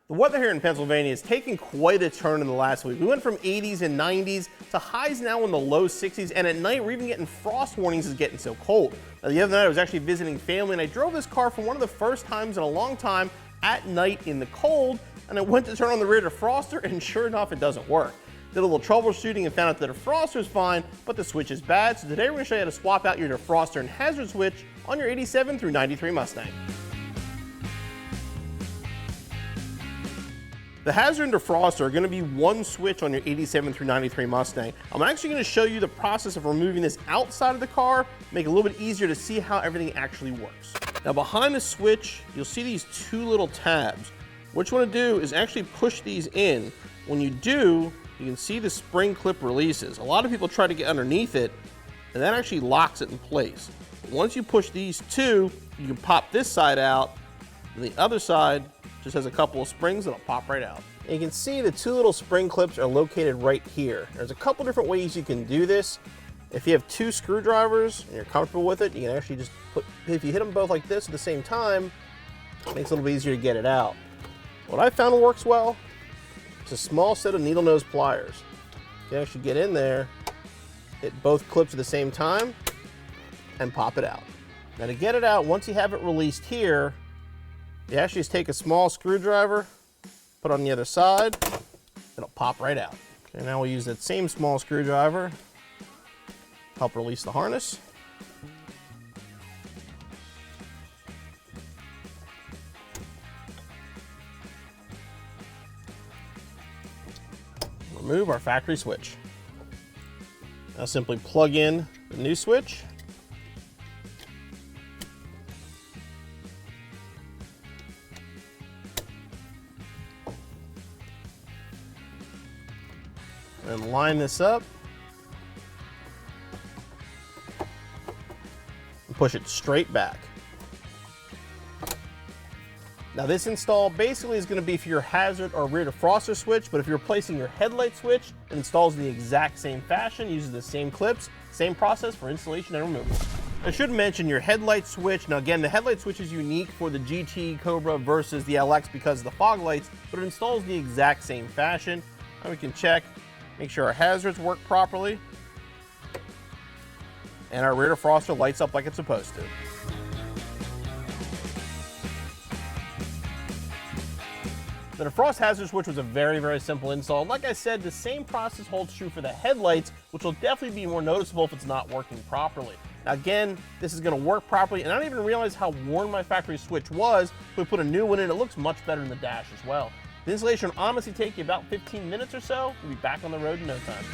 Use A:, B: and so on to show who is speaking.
A: The weather here in Pennsylvania has taken quite a turn in the last week. We went from 80s and 90s to highs now in the low 60s, and at night we're even getting frost warnings as it's getting so cold. Now, the other night I was actually visiting family and I drove this car for one of the first times in a long time at night in the cold, and I went to turn on the rear defroster and sure enough it doesn't work. Did a little troubleshooting and found out the defroster is fine, but the switch is bad. So today we're going to show you how to swap out your defroster and hazard switch on your 87 through 93 Mustang. The hazard and defroster are going to be one switch on your 87 through 93 Mustang. I'm actually going to show you the process of removing this outside of the car, make it a little bit easier to see how everything actually works. Now behind the switch, you'll see these two little tabs. What you want to do is actually push these in. When you do, you can see the spring clip releases. A lot of people try to get underneath it, and that actually locks it in place. But once you push these two, you can pop this side out, and the other side just has a couple of springs that'll pop right out. And you can see the two little spring clips are located right here. There's a couple different ways you can do this. If you have two screwdrivers and you're comfortable with it, you can actually just put, if you hit them both like this at the same time, it makes it a little bit easier to get it out. What I found works well, it's a small set of needle nose pliers. You can actually get in there, hit both clips at the same time, and pop it out. Now to get it out, once you have it released here, you actually just take a small screwdriver, put it on the other side, it'll pop right out. Okay, now we'll use that same small screwdriver, help release the harness. Remove our factory switch. Now simply plug in the new switch. And line this up. And push it straight back. Now this install basically is going to be for your hazard or rear defroster switch, but if you're replacing your headlight switch, it installs in the exact same fashion, uses the same clips, same process for installation and removal. I should mention your headlight switch. Now again, the headlight switch is unique for the GT Cobra versus the LX because of the fog lights, but it installs in the exact same fashion. Now we can check, make sure our hazards work properly, and our rear defroster lights up like it's supposed to. The defrost hazard switch was a very, very simple install. Like I said, the same process holds true for the headlights, which will definitely be more noticeable if it's not working properly. Now again, this is going to work properly, and I don't even realize how worn my factory switch was. If we put a new one in, it looks much better in the dash as well. The installation will honestly take you about 15 minutes or so. We'll be back on the road in no time.